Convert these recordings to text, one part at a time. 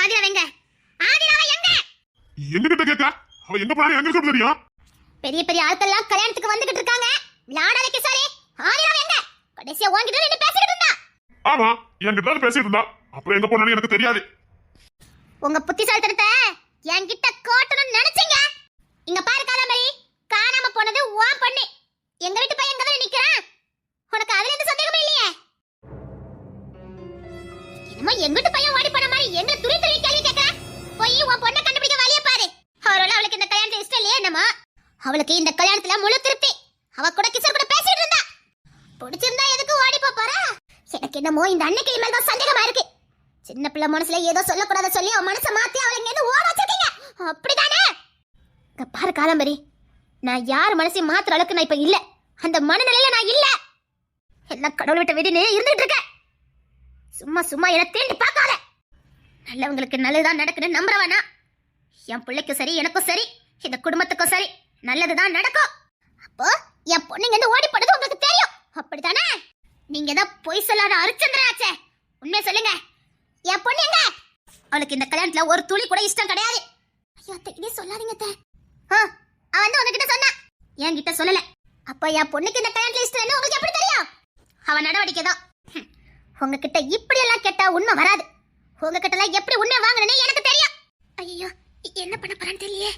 ஆதிரா எங்க? ஆதிராவை எங்க? எங்க கிட்ட கேக்க? அவ எங்க போறானே எங்க இருக்க தெரியும்? பெரிய பெரிய ஆட்கள்லாம் கல்யாணத்துக்கு வந்துகிட்டு இருக்காங்க. விளையாடாத கிசாரி. ஆதிரா எங்க? கடைசியா உன்கிட்ட நின்னு பேசிட்டு இருந்தா. ஆமா, என்கிட்ட தான் பேசிட்டு இருந்தா. அப்புறம் எங்க போனானே எனக்கு தெரியாது. உங்க புத்திசாலித்தனத்தை என்கிட்ட காட்டணும்னு நினைச்சீங்க. இங்க பாரு காலமரி, காணாம போனது உன் பொண்ணு. எங்க வீட்டு பையன் எங்க தான் நிக்கிறான். உனக்கு அதுல எந்த சந்தேகமும் இல்லையே? என்னமோ எங்க வீட்டு பையன் ஓடி போன மாதிரி எங்க துரி துரி கேள்வி கேட்கற. போய் உன் பொண்ணை கண்டுபிடிக்க வழிய பாரு. அவரோட அவளுக்கு இந்த கல்யாணத்துல இஷ்டம் இல்லையே என்னமா? அவளுக்கு இந்த கல்யாணத்துல முழு திருப்தி. அவ கூட கிசர் கூட பேசிட்டு இருந்தா. பிடிச்சிருந்தா எதுக்கு ஓடி போறா? எனக்கு என்னமோ இந்த அன்னைக்கு மேல தான் சந்தேகமா இருக்கு. சின்ன பிள்ளை மனசுல ஏதோ சொல்லக்கூடாத சொல்லி அவன் மனசை மாத்தி அவளை இங்க ஓட வச்சிருக்கீங்க. அப்படிதானே? பாரு காலம்பரி, நான் யார் மனசையும் மாத்துற அளவுக்கு நான் இப்ப இல்ல. அந்த மனநிலையில நான் இல்ல. எல்லாம் கடவுள் விட்ட விதின்னு இருந்துட்டு இருக்க. சும்மா சும்மா என்ன தேண்டி பார்க்காத. நல்லவங்களுக்கு நல்லதுதான் நடக்குன்னு நம்புறவனா? என் பிள்ளைக்கும் சரி, எனக்கும் சரி, இந்த குடும்பத்துக்கும் சரி, நல்லதுதான் நடக்கும். அப்போ என் பொண்ணுங்க இருந்து ஓடி போனது உங்களுக்கு தெரியும். அப்படித்தானே? நீங்க தான் பொய் சொல்லாத அரிச்சந்திராச்சே. உண்மையை சொல்லுங்க. என் பொண்ணு எங்க? அவளுக்கு இந்த கல்யாணத்துல ஒரு துளி கூட இஷ்டம் கிடையாது. ஐயோ அத்தை, இதே சொல்லாதீங்க அத்தை. அவன் வந்து உங்ககிட்ட சொன்னா, என்கிட்ட சொல்லல. அப்ப என் பொண்ணுக்கு இந்த கல்யாணத்துல இஷ்டம் இல்லைன்னு உங்களுக்கு எப்படி தெரியும்? அவன் நடவடிக்கை தான். உங்ககிட்ட இப்படி எல்லாம் கேட்டா உண்மை வராது. உங்ககிட்ட எல்லாம் எப்படி உண்மை வாங்கணும்னு எனக்கு தெரியும். ஐயோ என்ன பண்ண போறான்னு தெரியலையே.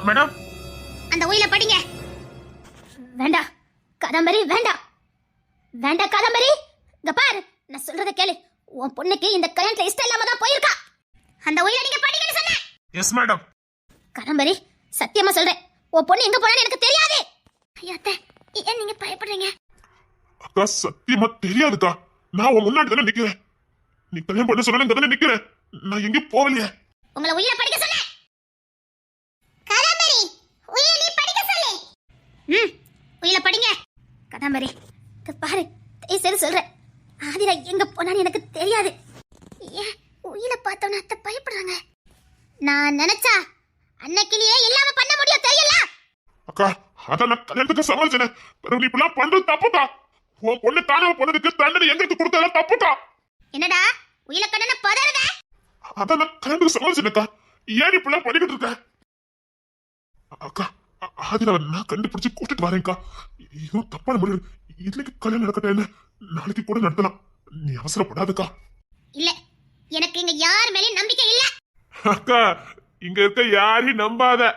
மேடம், அந்த உயில படிங்க. வேண்டாம் காதம்பரி, வேண்டாம் வேண்டாம் காதம்பரி. இங்க பாரு, நான் சொல்றத கேளு. உன் பொண்ணுக்கு இந்த கல்யாணத்துல இஷ்டம் இல்லாம தான் போயிருக்கா. அந்த உயில நீங்க படிங்கன்னு சொன்னேன். Yes madam. காதம்பரி, சத்தியமா சொல்றேன், உன் பொண்ணு எங்க போனான்னு எனக்கு தெரியாது. ஐயோ அத்தை, ஏன் நீங்க பயப்படுறீங்க? அக்கா சத்தியமா தெரியாதுக்கா. நான் உன் முன்னாடி தானே நிக்கிறேன். நீ கல்யாணம் பண்ண சொன்ன தானே நிக்கிறேன். நான் எங்கேயும் போகலையே. உங்களை உயில படிக்க சொன்னேன். காதம்பரி, உயில நீ படிக்க சொல்லு. உயில படிங்க. காதம்பரி, பாரு, தயவுசெய்து சொல்றேன், ஆதிரா எங்க போனான்னு எனக்கு தெரியாது. ஏன் உயில பார்த்தோன்னு அத்தை பயப்படுறாங்க? நான் நினைச்சா அன்னைக்கிலேயே இல்லாம பண்ண முடியும், தெரியல? அக்கா, அதான் நான் கல்யாணத்துக்கு சமாளிச்சேன். நீ இப்பெல்லாம் பண்றது தப்புக்கா. உன் பொண்ணு காணாம போனதுக்கு தண்டனை எங்களுக்கு கொடுத்ததெல்லாம் தப்புக்கா. என்னடா உயில கண்ணன பதறத? அதான் நான் கல்யாணத்துக்கு சமாளிச்சேன்க்கா. ஏன் இப்பெல்லாம் பண்ணிக்கிட்டு இருக்க? அக்கா, ஆதிராவை நான் கண்டுபிடிச்சு கூட்டிட்டு வரேன்க்கா. எதுவும் தப்பான முடிவு. இன்னைக்கு கல்யாணம் நடக்கட்டும், என்ன நாளைக்கு கூட நடத்தலாம். நீ அவசரப்படாதக்கா. இல்ல, எனக்கு இங்க யார் மேலயும் நம்பிக்கை இல்ல. அக்கா, இங்க இருக்க யாரையும் நம்பாத.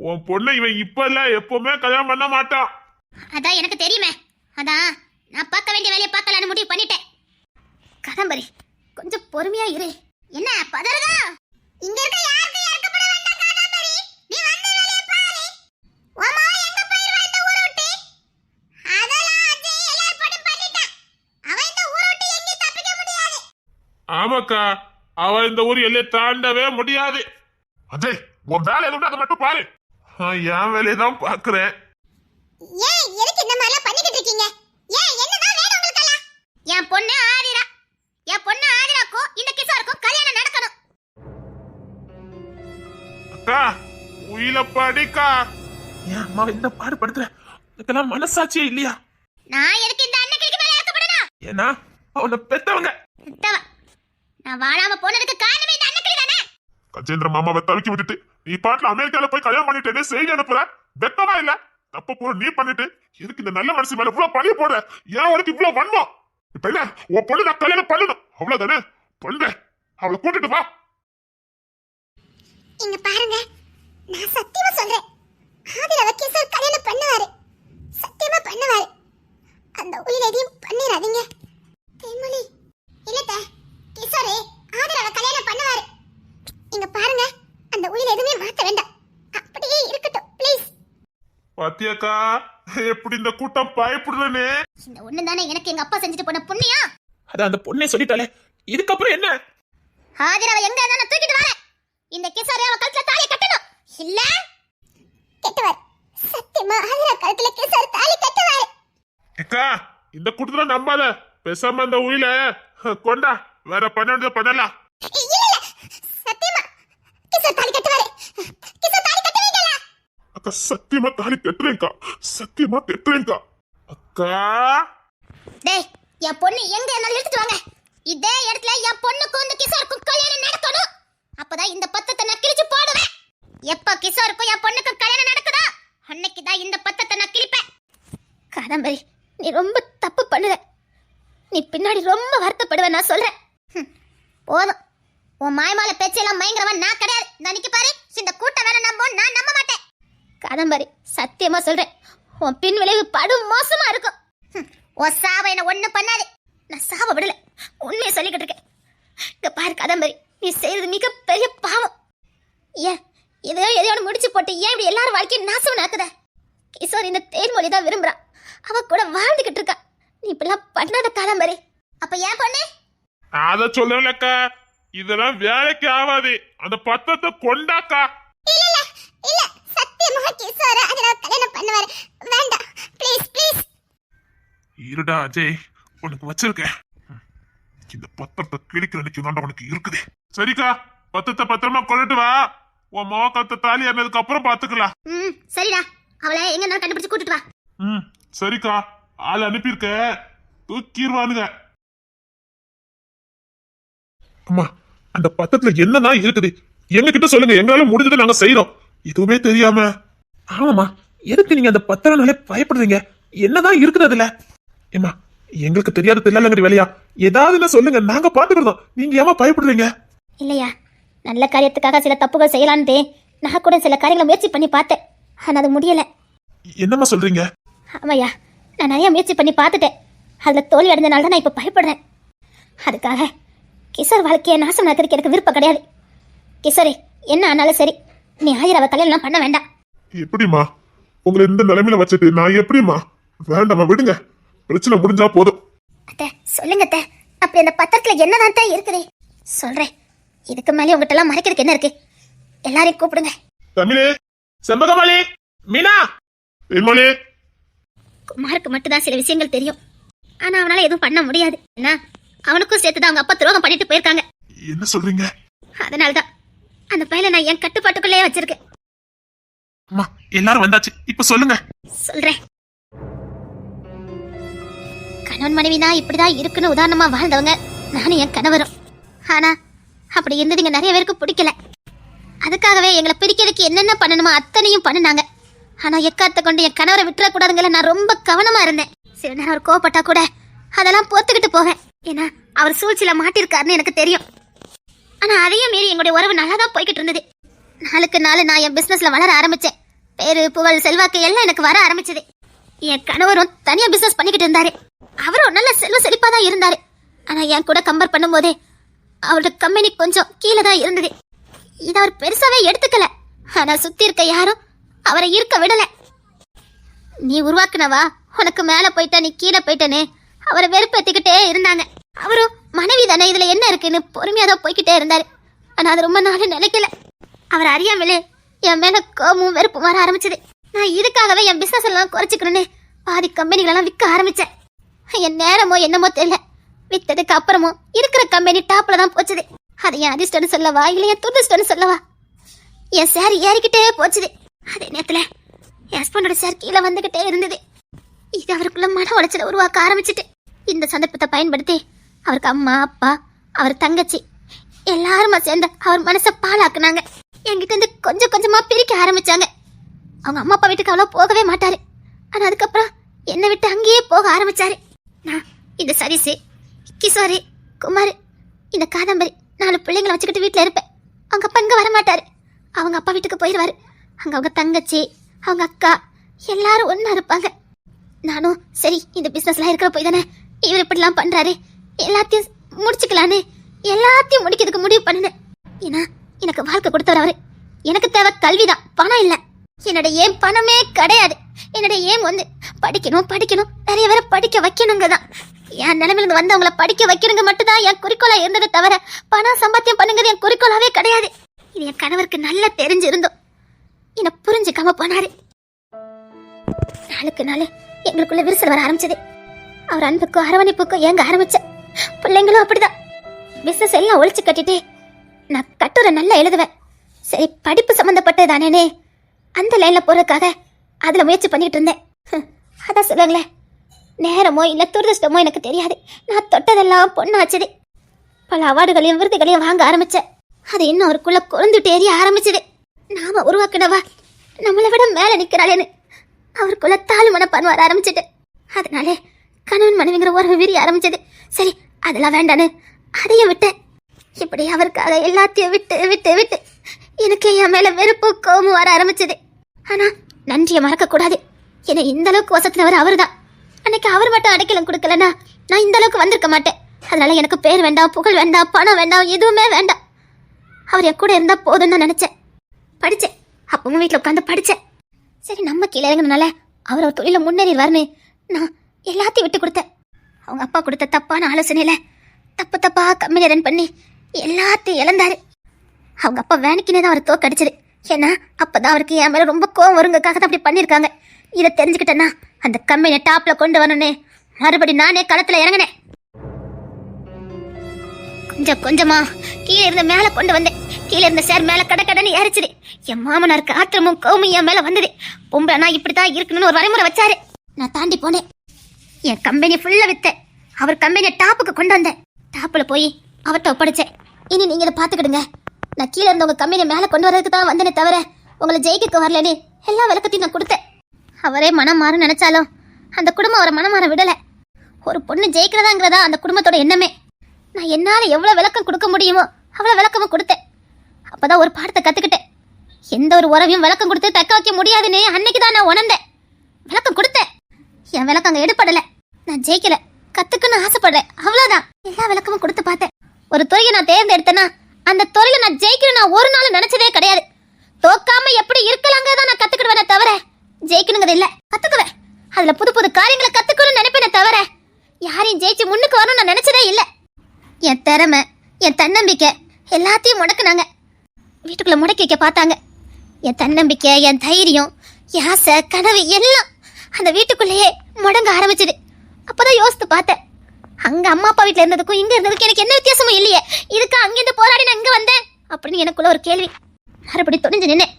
உன் பொண்ணை இவன் இப்ப இல்ல எப்பவுமே கல்யாணம் பண்ண மாட்டான். அதான் எனக்கு தெரியுமே. அதான் நான் பார்க்க வேண்டிய வேலையை பார்க்கலான்னு முடிவு பண்ணிட்டேன். காதம்பரி, கொஞ்சம் பொறுமையா இரு. என்ன பதறதா? இங்க இருக்க யாருக்கு இறக்கப்பட வேண்டாம் காதம்பரி. நீ வந்த வேலையை பாரு. ஓமா எங்க போயிடுவா இந்த ஊரை விட்டு? அதெல்லாம் அஜய் எல்லாரும் படி பண்ணிட்டான். அவன் இந்த ஊரை விட்டு எங்கேயும் தப்பிக்க முடியாது. ஆமாக்கா, அவ இந்த ஊர் எல்லையை தாண்டவே முடியாது. அஜய், உன் வேலை எதுவும் அதை மட்டும் பாரு. என் வேலையை தான் பாக்குறேன். ஏன் எதுக்கு இந்த மாதிரி பண்ணிக்கிட்டு இருக்கீங்க? ஏன் என்னதான் வேணும் உங்களுக்கு? என் பொண்ணு ஆதிரா, என் பொண்ணு ஆதிராக்கும் இந்த கிசாருக்கும் கல்யாணம் நடக்கணும். அக்கா, உயில படிக்கா. ஏன் அம்மா இந்த பாடு படுத்துற? இதுக்கெல்லாம் மனசாட்சியே இல்லையா? நான் எதுக்கு இந்த அன்னைக்கு மேல இறக்கப்படணும்? ஏன்னா அவனை பெத்தவங்க. பெத்தவ நான் வாழாம போனதுக்கு காரணமே இந்த அன்னைக்கு தானே. கஜேந்திர மாமாவை தவிக்க விட்டுட்டு நீ பாட்டுல அமெரிக்கால போய் கல்யாணம் பண்ணிட்டு செய்தி அனுப்புற. வெக்கமா இல்ல? தப்ப போற நீ பண்ணிட்டு எதுக்கு இந்த நல்ல மனசு மேல இவ்வளவு பழிய போடுற? ஏன் உனக்கு இவ்வளவு வன்மம்? இப்ப என்ன, உன் பொண்ணு நான் கல்யாணம் பண்ணணும், அவ்வளவுதானே? பண்றேன், அவளை கூட்டிட்டு வா. இங்க பாருங்க, நான் சத்தியமா சொல்றேன், ஆதிராவை கிசார் கல்யாணம் பண்ணுவாரு. சத்தியமா பண்ணுவாரு. அந்த உயிர் எதையும் பண்ணிடாதீங்க. தேன்மொழி, இல்லத்த, கிசாரே ஆதிராவை கல்யாணம் பண்ணுவாரு. இங்க பாருங்க, அந்த உயிர் எதுவுமே மாத்த வேண்டாம், அப்படியே இருக்கட்டும் ப்ளீஸ். பாத்தியாக்கா எப்படி இந்த கூட்டம் பயப்படுறேன்னு? இந்த ஒண்ணு தானே எனக்கு எங்க அப்பா செஞ்சுட்டு போன புண்ணியம். அதான் அந்த பொண்ணே சொல்லிட்டாலே, இதுக்கப்புறம் என்ன? ஆதிராவை எங்க இருந்தாலும் தூக்கிட்டு வரேன். இந்த கிசாரே அவ கழுத்துல தாலி கட்டணும். இல்ல கட்டுவார். சத்தியமா ஆதிரா கழுத்துல கிசார் தாலி கட்டுவார். அக்கா, இந்த கூட்டத்துல நம்பாத. பேசாம அந்த உயில கொண்டா, வேற பண்ண பண்ணலாம். இல்ல இல்ல, சத்தியமா கிசார் தாலி கட்டுவார். கிசார் தாலி கட்டுவீங்களா? அக்கா சத்தியமா தாலி கட்டுறேன்க்கா, சத்தியமா கட்டுறேன்க்கா. அக்கா, டேய், என் பொண்ணு எங்க இருந்தாலும் எடுத்துட்டு வாங்க. இதே இடத்துல என் பொண்ணுக்கும் இந்த கிஷோருக்கும் கல்யாணம் நடக்கணும். அப்பதான் இந்த பத்தத்தை நான் கிழிச்சு போடுவேன். எப்ப கிஷோருக்கும் என் பொண்ணுக்கும் கல்யாணம் நடக்குதோ அன்னைக்குதான் இந்த பத்தத்தை நான் கிழிப்பேன். காதம்பரி, நீ ரொம்ப தப்பு பண்ணுற. நீ பின்னாடி ரொம்ப வருத்தப்படுவ, நான் சொல்றேன். போதும், உன் மாயமால பேச்செல்லாம் மயங்கரவன் நான் கிடையாது. நினைக்க பாரு, இந்த கூட்டம் வேற நான் நம்ப மாட்டேன். காதம்பரி, சத்தியமா சொல்றேன், உன் பின் விளைவு படும் மோசமா இருக்கும். உன் சாவ என்ன ஒண்ணு பண்ணாது. நான் சாவ விடல, உண்மையை சொல்லிக்கிட்டு இருக்கேன். இங்க பாரு காதம்பரி, நீ செய்யறது மிகப்பெரிய பாவம். ஏன் எதையோட முடிச்சு போட்டு ஏன் இப்படி எல்லாரும் வாழ்க்கையும் நாசம் நாக்குத? கிஷோர் இந்த தேன்மொழி தான் விரும்புறான், அவ கூட வாழ்ந்துகிட்டு இருக்கா. நீ இப்பெல்லாம் பண்ணாத காதம்பரி. அப்ப ஏன் பொண்ணு? அத சொல்லலக்கா, இதெல்லாம் வேலைக்கு ஆகாது. அந்த பத்தத்தை கொண்டாக்கா. இல்ல சத்தியமா கிஷோர் அதெல்லாம் கல்யாணம் பண்ணுவாரு. வேண்டாம், ப்ளீஸ் ப்ளீஸ். இருடா அஜய், உனக்கு வச்சிருக்கேன். இந்த பத்தத்தை கிழிக்கிற அன்னைக்கு தாண்டா உனக்கு இருக்குது. சரிக்கா, பத்தத்தை பத்திரமா கொண்டுட்டு வா. உன் மோகத்தை தாலி ஆனதுக்கு அப்புறம் பாத்துக்கலாம். சரிடா, அவளை எங்க நான் கண்டுபிடிச்சு கூட்டிட்டு வா. சரிக்கா, ஆள் அனுப்பியிருக்க, தூக்கிடுவானுங்க. அம்மா, அந்த பத்தத்துல என்னதான் இருக்குது எங்க கிட்ட சொல்லுங்க, எங்களால முடிஞ்சதை நாங்க செய்யறோம். எதுவுமே தெரியாம. ஆமாமா, எதுக்கு நீங்க அந்த பத்திரனாலே பயப்படுறீங்க? என்னதான் இருக்குது அதுல? ஏமா, எங்களுக்கு தெரியாத தெரியலங்கிற வேலையா? ஏதாவது சொல்லுங்க, நாங்க பாத்துக்கிறோம். நீங்க ஏமா பயப்படுறீங்க? இல்லையா, நல்ல காரியத்துக்காக சில தப்புகள் செய்யலான்னு நான் கூட சில காரியங்களை முயற்சி பண்ணி பார்த்தேன். ஆனா அது முடியல. என்னம்மா சொல்றீங்க? ஆமாய்யா, நான் நிறைய முயற்சி பண்ணி பார்த்துட்டேன். அதுல தோல்வி அடைஞ்சனால தான் நான் இப்ப பயப்படுறேன். அதுக்காக கிஷோர் வாழ்க்கையை நாசம் நடக்கிறதுக்கு எனக்கு விருப்பம் கிடையாது. கிஷோரே, என்ன ஆனாலும் சரி, நீ ஆயிரம் கல்யாணம் பண்ண வேண்டாம். எப்படிமா உங்களை இந்த நிலைமையில வச்சுட்டு நான் எப்படிமா? வேண்டாமா, விடுங்க. பிரச்சனை முடிஞ்சா போதும். அத்தை, சொல்லுங்க அத்தை, அப்படி அந்த பத்திரத்துல என்னதான் இருக்குது? சொல்றேன். இதுக்கு மேலே உங்ககிட்ட எல்லாம் மறைக்கிறதுக்கு என்ன இருக்கு? எல்லாரையும் கூப்பிடுங்க. தமிழே, செம்பகமலி, மீனா, தென்மொழி. குமாருக்கு மட்டும்தான் சில விஷயங்கள் தெரியும். ஆனா அவனால எதுவும் பண்ண முடியாது. என்ன, அவனுக்கும் சேர்த்துதான் அவங்க அப்பா துரோகம் பண்ணிட்டு போயிருக்காங்க. என்ன சொல்றீங்க? அதனாலதான் அந்த பையனை நான் என் கட்டுப்பாட்டுக்குள்ளேயே வச்சிருக்கேன். அம்மா, எல்லாரும் வந்தாச்சு, இப்ப சொல்லுங்க. சொல்றேன். கணவன் மனைவினா இப்படிதான் இருக்குன்னு உதாரணமா வாழ்ந்தவங்க நானும் என் கணவரும். ஆனா அப்படி இருந்தது இங்க நிறைய பேருக்கு பிடிக்கல. அதுக்காகவே எங்களை பிரிக்கிறதுக்கு என்னென்ன பண்ணணுமோ அத்தனையும் பண்ணினாங்க. ஆனா எக்காத்த கொண்டு என் கணவரை விட்டுறக்கூடாதுங்கள நான் ரொம்ப கவனமா இருந்தேன். சில நேரம் அவர் கோவப்பட்டா கூட அதெல்லாம் பொறுத்துக்கிட்டு போவேன். ஏன்னா அவர் சூழ்ச்சியில மாட்டிருக்காருன்னு எனக்கு தெரியும். ஆனா அதையும் மீறி எங்களுடைய உறவு நல்லா தான் போய்கிட்டு இருந்தது. நாளுக்கு நாள் நான் என் பிசினஸ்ல வளர ஆரம்பிச்சேன். பேரு புகழ் செல்வாக்கு எல்லாம் எனக்கு வர ஆரம்பிச்சது. என் கணவரும் தனியா பிசினஸ் பண்ணிக்கிட்டு இருந்தாரு. அவரும் நல்ல செல்வ செழிப்பா தான் இருந்தாரு. ஆனா என் கூட கம்பேர் பண்ணும்போதே அவரோட கம்பெனி கொஞ்சம் கீழே தான் இருந்தது. இதை அவர் பெருசாவே எடுத்துக்கல. ஆனா சுத்தி இருக்க யாரும் அவரை இருக்க விடல. நீ உருவாக்குனவா, உனக்கு மேல போயிட்ட, நீ கீழே போயிட்டனே அவரை வெறுப்பேத்திக்கிட்டே இருந்தாங்க. அவரும் மனைவி தானே, இதுல என்ன இருக்குன்னு பொறுமையா தான் போய்கிட்டே இருந்தாரு. ஆனா அது ரொம்ப நாள் நினைக்கல. அவர் அறியாமலே என் மேல கோபமும் வெறுப்பும் வர ஆரம்பிச்சது. நான் இதுக்காகவே என் பிசினஸ் எல்லாம் குறைச்சிக்கணும்னு பாதி கம்பெனிகளெல்லாம் விற்க ஆரம்பிச்சேன். என் நேரமோ என்னமோ தெரியல, வித்ததுக்கு அப்புறமும் இருக்கிற கம்பெனி டாப்ல தான் போச்சுது. அதை என் அதிர்ஷ்டம்னு சொல்லவா இல்லை என் துரதிர்ஷ்டம்னு சொல்லவா? என் சேர் ஏறிக்கிட்டே போச்சுது. அதே நேரத்துல என் ஹஸ்பண்டோட சேர் கீழே வந்துகிட்டே இருந்தது. இது அவருக்குள்ள மன உளைச்சலை உருவாக்க ஆரம்பிச்சுட்டு இந்த சந்தர்ப்பத்தை பயன்படுத்தி அவருக்கு அம்மா, அப்பா, அவர் தங்கச்சி எல்லாருமா சேர்ந்து அவர் மனசை பாழாக்குனாங்க. என்கிட்ட இருந்து கொஞ்சம் கொஞ்சமா பிரிக்க ஆரம்பிச்சாங்க. அவங்க அம்மா அப்பா வீட்டுக்கு அவ்வளோ போகவே மாட்டாரு. ஆனா அதுக்கப்புறம் என்னை விட்டு அங்கேயே போக ஆரம்பிச்சாரு. நான் இந்த சரிசு, கிஷோரு, குமார், இந்த காதம்பரி 4 பிள்ளைங்களை வச்சுக்கிட்டு வீட்டில் இருப்பேன். அவங்க அப்பா இங்கே வரமாட்டாரு. அவங்க அப்பா வீட்டுக்கு போயிடுவாரு. அங்கே அவங்க தங்கச்சி, அவங்க அக்கா எல்லாரும் ஒன்றா இருப்பாங்க. நானும் சரி இந்த பிஸ்னஸ்லாம் இருக்கிற போய் தானே இவர் இப்படிலாம் பண்ணுறாரு, எல்லாத்தையும் முடிச்சுக்கலான்னு எல்லாத்தையும் முடிக்கிறதுக்கு முடிவு பண்ணினேன். ஏன்னா எனக்கு வாழ்க்கை கொடுத்தவர் அவரு. எனக்கு தேவை கல்விதான், பணம் இல்லை. என்னோட ஏம் பணமே கிடையாது. என்னோட ஏம் வந்து படிக்கணும் படிக்கணும், நிறைய பேரை படிக்க வைக்கணுங்க தான். என் நிலைமையிலிருந்து வந்தவங்களை படிக்க வைக்கணுங்க மட்டும்தான் என் குறிக்கோளா இருந்ததை தவிர பணம் சம்பாத்தியம் பண்ணுங்கிறது என் குறிக்கோளாவே கிடையாது. இது என் கணவருக்கு நல்லா தெரிஞ்சிருந்தோம். என்னை புரிஞ்சுக்காம போனாரு. நாளுக்கு நாள் எங்களுக்குள்ள விரிசல் வர ஆரம்பிச்சது. அவர் அன்புக்கும் அரவணைப்புக்கும் ஏங்க ஆரம்பிச்ச. பிள்ளைங்களும் அப்படிதான். பிசினஸ் எல்லாம் ஒழிச்சு கட்டிட்டு நான் கட்டுரை நல்லா எழுதுவேன். சரி படிப்பு சம்மந்தப்பட்டது தானேனே அந்த லைன்ல போறதுக்காக அதுல முயற்சி பண்ணிட்டு இருந்தேன். அதான் சொல்லுங்களேன், நேரமோ இல்ல துரதிருஷ்டமோ எனக்கு தெரியாது, நான் தொட்டதெல்லாம் பொண்ணாச்சுது. பல அவார்டுகளையும் விருதுகளையும் வாங்க ஆரம்பிச்சேன். அது இன்னும் அவருக்குள்ள கொழுந்துட்டு எரிய ஆரம்பிச்சது. நாம உருவாக்குனவா நம்மளை விட மேல நிக்கிறாளேன்னு அவருக்குள்ள தாழ்மன பண்ண வர ஆரம்பிச்சிட்டு, அதனால கணவன் மனைவிங்கிற உறவு விரிய ஆரம்பிச்சது. சரி, அதெல்லாம் வேண்டான்னு அதையும் விட்டேன். இப்படி அவருக்காக எல்லாத்தையும் விட்டு விட்டு விட்டு எனக்கு என் மேல வெறுப்பு கோபம் வர ஆரம்பிச்சது. ஆனா நன்றியை மறக்க கூடாது. என்னை இந்த அளவுக்கு வசத்தினவர் அவர் தான். அன்னைக்கு அவர் மட்டும் அடைக்கலம் கொடுக்கலன்னா நான் இந்த அளவுக்கு வந்திருக்க மாட்டேன். அதனால எனக்கு பேர் வேண்டாம், புகழ் வேண்டாம், பணம் வேண்டாம், எதுவுமே வேண்டாம். அவர் என் கூட இருந்தா போதும்னு தான் நினைச்சேன். படிச்சேன், அப்பவும் வீட்டில் உட்காந்து படிச்சேன். சரி, நம்ம கீழே இறங்கினால அவர் ஒரு தொழில முன்னேறிடுவார்னு நான் எல்லாத்தையும் விட்டு கொடுத்தேன். அவங்க அப்பா கொடுத்த தப்பான ஆலோசனையில தப்பா கம்பெனி ரன் பண்ணி எல்லாத்தையும் இழந்தாரு. அவங்க அப்பா வேணுக்குனே தான் அவர் தோக்கடிச்சது. ஏன்னா அப்பதான் அவருக்கு என் மேல ரொம்ப கோவம் வருங்கக்காக தான் அப்படி பண்ணியிருக்காங்க. இதை தெரிஞ்சுக்கிட்டேன்னா அந்த கம்பெனியை டாப்ல கொண்டு வரணும்னு மறுபடி நானே களத்துல இறங்கினேன். கொஞ்சம் கொஞ்சமா கீழே இருந்த மேல கொண்டு வந்தேன். கீழே இருந்த சேர் மேல கடன்னு ஏறிச்சுது. என் மாமனாருக்கு ஆத்திரமும் கோவமும் என் மேல வந்தது. பொம்பளைனா இப்படித்தான் இருக்கணும்னு ஒரு வரைமுறை வச்சாரு. நான் தாண்டி போனேன். என் கம்பெனி ஃபுல்லா வித்தேன். அவர் கம்பெனியை டாப்புக்கு கொண்டு வந்தேன். டாப்புல போய் அவர்கிட்ட ஒப்படைச்சேன். இனி நீங்க இதை பாத்துக்கிடுங்க. நான் கீழே இருந்த உங்க கம்பெனியை மேல கொண்டு வரதுக்கு தான் வந்தேனே தவிர உங்களை ஜெயிக்க வரலன்னு எல்லா விளக்கத்தையும் நான் கொடுத்தேன். அவரே மனம் மாறும் நினைச்சாலும் அந்த குடும்பம் அவரை மனம் மாற விடல. ஒரு பொண்ணு ஜெயிக்கிறதாங்கிறதா அந்த குடும்பத்தோட எண்ணமே. நான் என்னால எவ்வளவு விளக்கம் கொடுக்க முடியுமோ அவ்வளவு விளக்கமும் கொடுத்தேன். அப்பதான் ஒரு பாடத்தை கத்துக்கிட்டேன். எந்த ஒரு உறவையும் விளக்கம் கொடுத்து தக்க வைக்க முடியாதுன்னு அன்னைக்குதான் நான் உணர்ந்தேன். விளக்கம் கொடுத்தேன். என் விளக்கம் அங்க எடுப்படல. நான் ஜெயிக்கல, கத்துக்குன்னு ஆசைப்படுறேன், அவ்வளவுதான். எல்லா விளக்கமும் கொடுத்து பார்த்தேன். ஒரு துறையை நான் தேர்ந்தெடுத்தேன்னா அந்த துறையில நான் ஜெயிக்கணும் நான் ஒரு நாள் நினைச்சதே கிடையாது. தோக்காம எப்படி இருக்கலாங்கிறத நான் கத்துக்கிடுவேனே தவிர ஜெயிக்கணுங்கிறது இல்ல. கத்துக்குவேன், அதுல புது புது காரியங்களை கத்துக்கணும்னு நினைப்பேனே தவிர யாரையும் ஜெயிச்சு முன்னுக்கு வரணும்னு நான் நினைச்சதே இல்ல. என் திறமை, என் தன்னம்பிக்கை எல்லாத்தையும் முடக்குனாங்க. வீட்டுக்குள்ள முடக்கி வைக்க பார்த்தாங்க. என் தன்னம்பிக்கை, என் தைரியம், என் ஆசை, கனவு எல்லாம் அந்த வீட்டுக்குள்ளேயே முடங்க ஆரம்பிச்சது. அப்பதான் யோசித்து பார்த்தேன், அங்க அம்மா அப்பா வீட்டுல இருந்ததுக்கும் இங்க இருந்ததுக்கும் எனக்கு என்ன வித்தியாசமும் இல்லையே. இதுக்கு அங்கிருந்து போராடி நான் இங்க வந்தேன் அப்படின்னு எனக்குள்ள ஒரு கேள்வி. மறுபடி துணிஞ்சு நின்னேன்.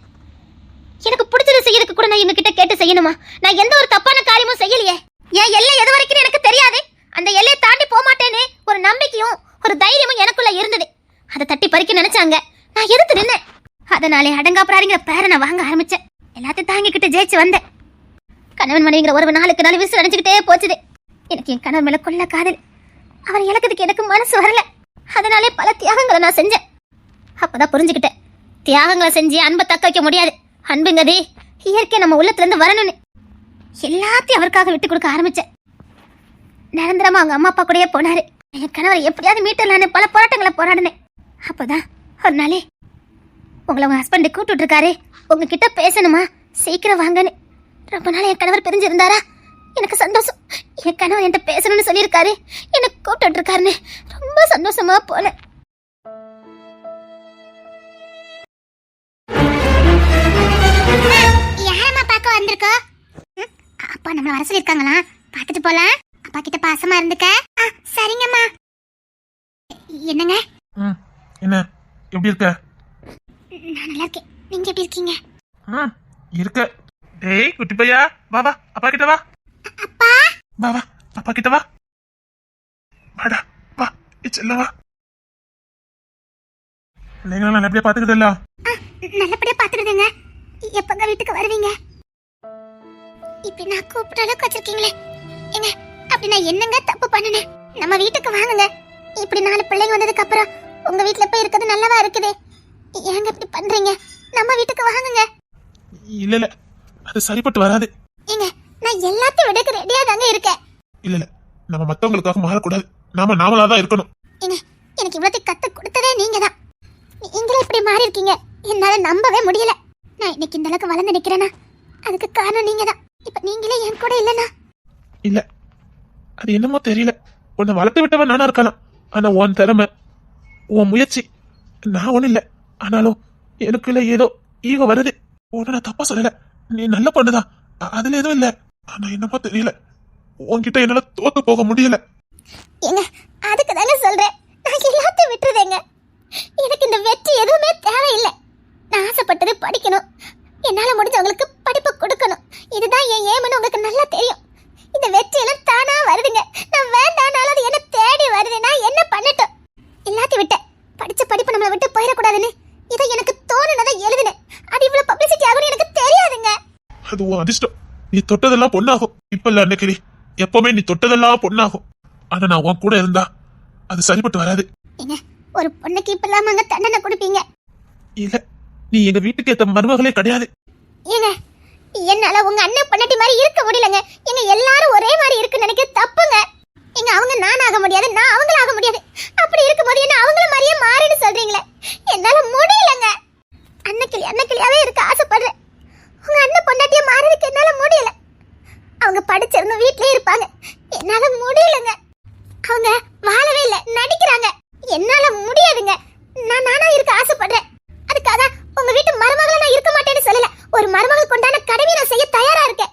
எனக்கு பிடிச்சதை செய்யறதுக்கு கூட நான் இவங்க கிட்ட கேட்டு செய்யணுமா? நான் எந்த ஒரு தப்பான காரியமும் செய்யலையே. என் எல்லை எது வரைக்கும் எனக்கு தெரியாது. அந்த எல்லையை தாண்டி போக மாட்டேன்னு ஒரு நம்பிக்கையும் ஒரு தைரியமும் எனக்குள்ள இருந்தது. அதை தட்டி பறிக்க நினைச்சாங்க, நான் எதிர்த்து நின்னேன். அதனாலே அடங்காப்படாரிங்கிற பேரை நான் வாங்க ஆரம்பிச்சேன். எல்லாத்தையும் தாங்கிக்கிட்டு ஜெயிச்சு வந்தேன். கணவன் மனைவிங்கிற உறவு நாளுக்கு நாள் விசில் அடைஞ்சுக்கிட்டே போச்சுது. எனக்கு என் கணவன் மேல கொள்ள காதல். அவர் இழக்கிறதுக்கு எனக்கு மனசு வரல. அதனாலே பல தியாகங்களை நான் செஞ்சேன். அப்பதான் புரிஞ்சுக்கிட்டேன், தியாகங்களை செஞ்சு அன்பை தக்க வைக்க முடியாது. அன்புங்கிறது இயற்கை நம்ம உள்ளத்துல இருந்து வரணும்னு. எல்லாத்தையும் அவருக்காக விட்டு கொடுக்க ஆரம்பிச்சேன். நிரந்தரமா அவங்க அம்மா அப்பா கூடயே போனாரு. என் கணவரை எப்படியாவது மீட்டலான்னு பல போராட்டங்களை போராடினேன். அப்பதான் ஒரு நாளே, உங்களை உங்க ஹஸ்பண்ட் கூப்பிட்டு இருக்காரு, உங்ககிட்ட பேசணுமா, சீக்கிரம் வாங்கன்னு. ரொம்ப நாள் என் கணவர் பிரிஞ்சிருந்தாரா? எனக்கு சந்தோஷம். என் கணவர் என்கிட்ட பேசணும்னு சொல்லியிருக்காரு, என்ன கூப்பிட்டு இருக்காருன்னு ரொம்ப சந்தோஷமா போல. யாரம்மா பார்க்க வந்திருக்கோ? அப்பா நம்மள வர சொல்லிருக்காங்களா? பார்த்துட்டு போலாம். அப்பா கிட்ட பாசமா இருந்துக்க. சரிங்கம்மா. என்னங்க? என்ன, எப்படி இருக்க? நான் நல்லா இருக்கேன். நீங்க எப்படி இருக்கீங்க? இருக்க. டேய் குட்டி பையா, வா வா, அப்பா கிட்ட வா. அப்பா வா வா, அப்பா கிட்ட வா. வாடா வா, செல்ல வா. பிள்ளைங்கள நல்லபடியா பாத்துக்கிட்டல? நல்லபடியா பாத்துக்கிடுங்க. எப்பங்க வீட்டுக்கு வருவீங்க? இப்ப நான் கூப்பிட்ட அளவுக்கு வச்சிருக்கீங்களே. ஏங்க, அப்படி நான் என்னங்க தப்பு பண்ணுனேன்? நம்ம வீட்டுக்கு வாங்குங்க. இப்படி 4 பிள்ளைங்க வந்ததுக்கு அப்புறம் உங்க வீட்டுல போய் இருக்கிறது நல்லவா இருக்குது. ஏங்க இப்படி பண்றீங்க? நம்ம வீட்டுக்கு வாங்குங்க. இல்ல இல்ல, அது சரிப்பட்டு வராது. ஏங்க, நான் எல்லாத்தையும் விடக்கு ரெடியா தாங்க இருக்கேன். இல்ல இல்ல, நம்ம மத்தவங்களுக்காக மாறக்கூடாது. நாமளா தான் இருக்கணும். ஏங்க, எனக்கு இவ்வளவு கத்து கொடுத்ததே நீங்க தான். நீங்களே இப்படி மாறி இருக்கீங்க, என்னால நம்பவே முடியல. நான் இன்னைக்கு இந்த அளவுக்கு வளர்ந்து நிக்கிறேன்னா அதுக்கு காரணம் நீங்க தான். இப்ப நீங்களே என் கூட இல்லனா? இல்ல, அது என்னமோ தெரியல. உன்னை வளர்த்து விட்டவன் நானா இருக்கலாம். ஆனா உன் திறமை, உன் முயற்சி, நான் ஒண்ணு இல்ல. ஆனாலும் எனக்குள்ள ஏதோ ஈகோ வருது. உன்னை நான் தப்பா சொல்லல, நீ நல்ல பொண்ணுதான், அதுல எதுவும் இல்ல. ஆனா என்னமோ தெரியல, உன்கிட்ட என்னால தோத்து போக முடியல. ஏங்க, அதுக்கு தானே சொல்றேன், நான் எல்லாத்தையும் விட்டுறேங்க. எனக்கு இந்த வெற்றி எதுவுமே தேவையில்லை. நான் ஆசைப்பட்டது படிக்கணும், என்னால முடிஞ்சவங்களுக்கு படிப்பு கொடுக்கணும். இதுதான் என் ஏம்னு உங்களுக்கு நல்லா தெரியும். இந்த வெற்றி எல்லாம் தானா வருதுங்க. நான் வேண்டானாலும் அது என்ன தேடி வருது. நான் என்ன பண்ணட்டும்? எல்லாத்தையும் அது உன் அதிர்ஷ்டம். நீ தொட்டதெல்லாம் பொண்ணாகும். இப்ப இல்ல அன்னைக்கிளி, எப்பவுமே நீ தொட்டதெல்லாம் பொண்ணாகும். ஆனா நான் உன் கூட இருந்தா அது சரிப்பட்டு வராது. ஏங்க, ஒரு பொண்ணுக்கு இப்பெல்லாம் அங்க தண்டனை கொடுப்பீங்க? இல்ல, நீ எங்க வீட்டுக்கு ஏத்த மருமகளே கிடையாது. ஏங்க, என்னால உங்க அண்ணன் பொண்டாட்டி மாதிரி இருக்க முடியலங்க. எங்க எல்லாரும் ஒரே மாதிரி இருக்குன்னு நினைக்க தப்புங்க. எங்க அவங்க நான் ஆக முடியாது, நான் அவங்கள ஆக முடியாது. அப்படி இருக்கும்போது என்ன அவங்கள மாதிரியே மாறின்னு சொல்றீங்களே, என்னால முடியலங்க. அன்னக்கிளியாவே இருக்க ஆசைப்படுறேன். உங்க அண்ணன் பொண்டாட்டிய மாறதுக்கு என்னால முடியல. அவங்க படிச்சிருந்தும் வீட்லயே இருப்பாங்க, என்னால முடியலங்க. அவங்க வாழவே இல்ல, நடிக்கிறாங்க, என்னால முடியாதுங்க. நான் நானா இருக்க ஆசைப்படுறேன். அதுக்காக உங்க வீட்டு மருமகளை நான் இருக்க மாட்டேன்னு சொல்லல. ஒரு மருமகளுக்கு உண்டான கடமையை நான் செய்ய தயாரா இருக்கேன்.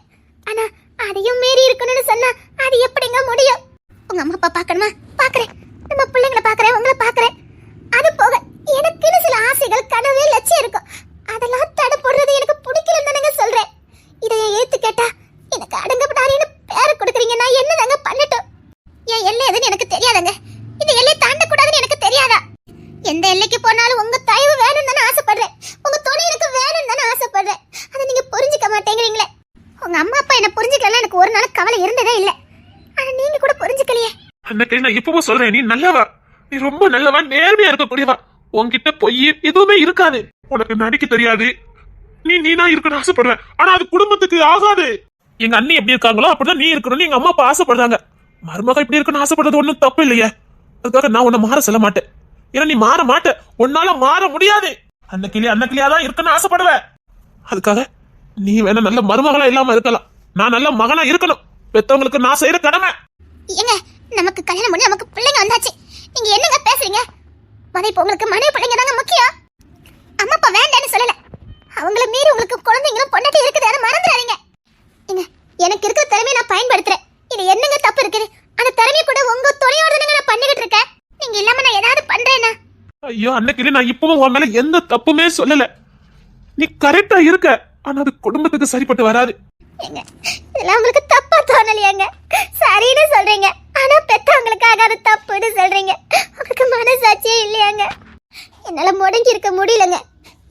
ஆனா அதையும் மீறி இருக்கணும்னு சொன்னா அது எப்படிங்க முடியும்? உங்க அம்மா அப்பா பாக்கணுமா? பாக்குறேன். நம்ம பிள்ளைங்களை பாக்குறேன், உங்களை பாக்குறேன். அது போக எனக்குன்னு சில ஆசைகள், கனவு, லட்சியம் இருக்கும். அதெல்லாம் தடை போடுறது எனக்கு பிடிக்கலன்னு தானங்க சொல்றேன். இதை ஏத்து கேட்டா எனக்கு அடங்கப்படாதுன்னு பேரை கொடுக்குறீங்க. நான் என்னதாங்க பண்ணட்டும்? என் எல்லை எதுன்னு எனக்கு தெரியாதுங்க. இந்த எல்லையை தாண்டக்கூடாதுன்னு எனக்கு தெரியாதா? எந்த எல்லைக்கு போனாலும் உங்க தயவு வேணும்னு தானே ஆசைப்படுறேன். உங்க துணை எனக்கு வேணும்னு தானே ஆசைப்படுறேன். அதை நீங்க புரிஞ்சுக்க மாட்டேங்கிறீங்களே. உங்க அம்மா அப்பா என்ன புரிஞ்சுக்கலாம் எனக்கு ஒரு நாள் கவலை இருந்ததே இல்லை. ஆனா நீங்க கூட புரிஞ்சுக்கலையே. அன்னைக்கு நான் இப்பவும் சொல்றேன், நீ நல்லவா, நீ ரொம்ப நல்லவா, நேர்மையா இருக்கக்கூடியவா. உன்கிட்ட பொய் எதுவுமே இருக்காது. உனக்கு நடிக்க தெரியாது. நீனா இருக்கணும்னு ஆசைப்படுற. ஆனா அது குடும்பத்துக்கு ஆகாது. எங்க அண்ணி எப்படி இருக்காங்களோ அப்படிதான் நீ இருக்கணும்னு எங்க அம்மா அப்பா ஆசைப்படுறாங்க. மருமக இப்படி இருக்கணும்னு ஆசைப்படுறது ஒண்ணும் தப்பு இல்லையே. அதுக்காக நான் உன்னை மாற சொல்ல மாட்டேன். ஏன்னா நீ மாற மாட்ட, உன்னால மாற முடியாது. அன்னக்கிளியா தான் இருக்கணும்னு ஆசைப்படுவ. அதுக்காக நீ வேணா நல்ல மருமகளா இல்லாம இருக்கலாம், நான் நல்ல மகனா இருக்கணும். பெத்தவங்களுக்கு நான் செய்யற கடமை. ஏங்க, நமக்கு கல்யாணம் பண்ணி நமக்கு பிள்ளைங்க வந்தாச்சு. நீங்க என்னங்க பேசுறீங்க? இப்ப உங்களுக்கு மனைவி பிள்ளைங்க தாங்க முக்கியம். அம்மா அப்பா வேண்டான்னு சொல்லல. அவங்கள மீறி உங்களுக்கு குழந்தைங்களும் பொண்டாட்டி இருக்குதுன்னு மறந்துடாதீங்க. ஏங்க, எனக்கு இருக்கிற திறமையை நான் பயன்படுத்துறேன். இது என்னங்க தப்பு இருக்குது? அந்த திறமையை கூட உங்க துணையோட தானங்க நான் பண்ணிக்கிட்டு இருக்கேன். நீங்க இல்லாம நான் ஏதாவது பண்றேன்னா? ஐயோ அன்னைக்கு நான் இப்பவும் உன் மேல எந்த தப்புமே சொல்லல. நீ கரெக்டா இருக்க. ஆனா அது குடும்பத்துக்கு சரிப்பட்டு வராது. ஏங்க, இதெல்லாம் உங்களுக்கு தப்பா தோணலையாங்க? சரின்னு சொல்றீங்க, ஆனா பெத்தவங்களுக்காக அது தப்புன்னு சொல்றீங்க. உங்களுக்கு மனசாட்சியே இல்லையாங்க? என்னால முடங்கி இருக்க முடியலங்க.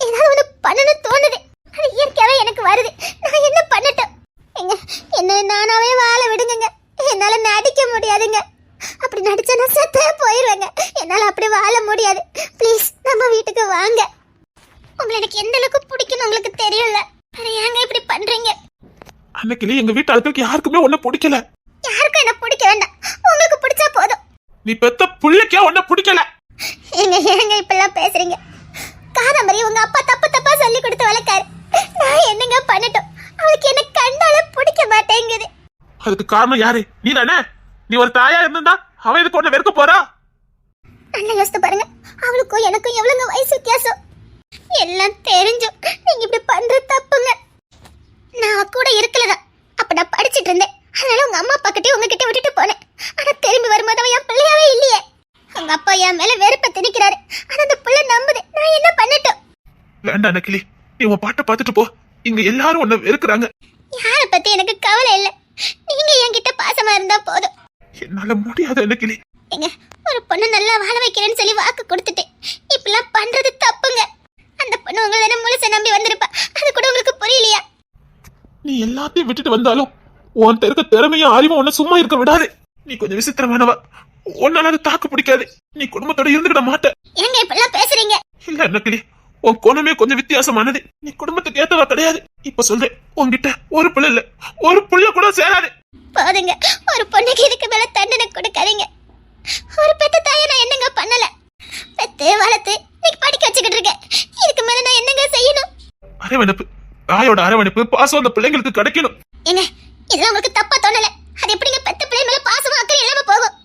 ஏதாவது ஒண்ணு பண்ணணும் தோணுது. அது இயற்கையாவே எனக்கு வருது. நான் என்ன பண்ணட்டும்? ஏங்க, என்ன நானாவே வாழ விடுங்க. என்னால நடிக்க முடியாதுங்க. அப்படி நடிச்சா நான் செத்தே போயிருவேங்க. என்னால அப்படி வாழ முடியாது. ப்ளீஸ் நம்ம வீட்டுக்கு வாங்க. உங்களை எனக்கு எந்த அளவுக்கு பிடிக்கும்னு உங்களுக்கு தெரியல. ஏங்க இப்படி பண்றீங்க? அன்னைக்கு எங்க வீட்டு ஆட்களுக்கு யாருக்குமே ஒன்ன பிடிக்கல. யாருக்கும் என்ன பிடிக்க வேண்டாம், உங்களுக்கு பிடிச்சா போதும். நீ பெத்த புள்ளைக்கே ஒன்ன பிடிக்கல. ஏங்க இப்பெல்லாம் பேசுறீங்க? காதம்பரி உங்க அப்பா தப்பா சொல்லி கொடுத்து வளர்க்காரு. நான் என்னங்க பண்ணட்டும்? அவளுக்கு என்ன கண்டால பிடிக்க மாட்டேங்குது. அதுக்கு காரணம் யாரு? நீ தானே. நீ ஒரு தாயா இருந்தா அவ இதுக்கு ஒண்ணு வெறுக்க போறா? நல்லா யோசித்து பாருங்க. அவளுக்கும் எனக்கும் எவ்வளவு வயசு வித்தியாசம். எல்லாம் தெரிஞ்சும் நீங்க இப்படி பண்ற தப்புங்க. நான் கூட இருக்கலதான். அப்ப நான் படிச்சிட்டு இருந்தேன். அதனால உங்க அம்மா அப்பா கிட்டே உங்ககிட்ட விட்டுட்டு போனேன். ஆனா திரும்பி வரும்போது அவன் என் பிள்ளையாவே இல்லையே. உங்க அப்பா என் மேல வெறுப்ப திணிக்கிறாரு. ஆனா அந்த பிள்ளை நம்புது. நான் என்ன பண்ணட்டும்? வேண்டாம் அன்னைக்கு, நீ உன் பாட்டை பார்த்துட்டு போ. இங்க எல்லாரும் உன்னை வெறுக்கிறாங்க. யார பத்தி எனக்கு கவலை இல்ல. நீங்க என்கிட்ட பாசமா இருந்தா போதும். என்னால முடியாது அன்னைக்கு. ஏங்க, ஒரு பொண்ணு நல்லா வாழ வைக்கிறேன்னு சொல்லி வாக்கு கொடுத்துட்டேன். இப்பெல்லாம் பண்றது தப்புங்க. அந்த பொண்ணு உங்களை தானே முழுச நம்பி வந்திருப்பா. அது கூட உங்களுக்கு புரியலையா? நீ எல்லாத்தையும் விட்டுட்டு வந்தாலும் உன்கிட்ட இருக்க திறமையும் அறிவும் உன்னை சும்மா இருக்க விடாது. நீ கொஞ்சம் விசித்திரமானவா. உன்னால அது தாக்கு பிடிக்காது. நீ குடும்பத்தோட இருந்துக்கிட மாட்ட. ஏங்க இப்பெல்லாம் பேசுறீங்க? இல்ல அன்னைக்கு, உன் குணமே கொஞ்சம் வித்தியாசமானது. நீ குடும்பத்துக்கு ஏத்தவா கிடையாது. இப்ப சொல்றேன், உன்கிட்ட ஒரு பிள்ளை இல்ல, ஒரு புள்ள கூட சேராது. போதுங்க, ஒரு பொண்ணுக்கு இதுக்கு மேல தண்டனை கொடுக்காதீங்க. ஒரு பெத்த தாயை நான் என்னங்க பண்ணல? பெத்து வளர்த்து இன்னைக்கு படிக்க வச்சுக்கிட்டு இருக்கேன். இதுக்கு மேல நான் என்னங்க செய்யணும்? அரவணைப்பு, தாயோட அரவணைப்பு, பாசம் அந்த பிள்ளைங்களுக்கு கிடைக்கணும். ஏங்க, இதெல்லாம் உங்களுக்கு தப்பா தோணல? அது எப்படிங்க பெத்த பிள்ளை மேல பாசமும் அக்கறை இல்லாம போகும்?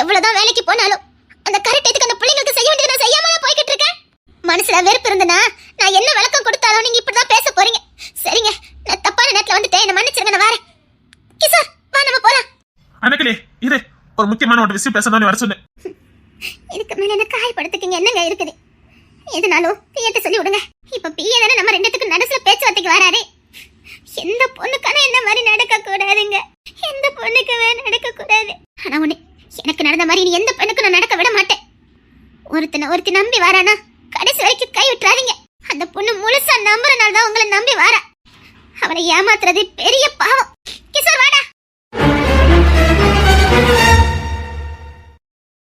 எவ்வளவுதான் வேலைக்கு போனாலும் அந்த கரெக்ட் அந்த பிள்ளைங்களுக்கு செய்ய வேண்டியது நான் செய்யாம போய்கிட்டு இருக்கேன். மனசுல வெறுப்பு இருந்தனா நான் என்ன விளக்கம் கொடுத்தாலும் நீங்க இப்படிதான் பேச போறீங்க. சரிங்க, நான் தப்பான நேரத்துல வந்துட்டேன், என்ன மன்னிச்சிருங்க. நான் வரேன். கிஷோர், வா நம்ம போலாம். அன்னைக்கு இது ஒரு முக்கியமான ஒரு விஷயம் பேசணும் வர சொன்னேன். இதுக்கு மேல என்ன காயப்படுத்துக்கீங்க என்னங்க இருக்குது? எதுனாலும் பியட்ட சொல்லி விடுங்க. இப்ப பிய தானே நம்ம ரெண்டுத்துக்கு நடுசுல பேச்சுவார்த்தைக்கு வராரு. எந்த பொண்ணுக்கான என்ன மாதிரி நடக்க கூடாதுங்க. எந்த பொண்ணுக்குமே நடக்க கூடாது. ஆனா ஒண்ணு, எனக்கு நடந்த மாதிரி நீ எந்த பெண்ணுக்கும் நான் நடக்க விட மாட்டேன். ஒருத்தி நம்பி வரானா கடைசி வரைக்கும் கை விட்டுறாதீங்க. அந்த பொண்ணு முழுசா நம்புறனால தான் உங்களை நம்பி வாரா. அவனை ஏமாத்துறது பெரிய பாவம்.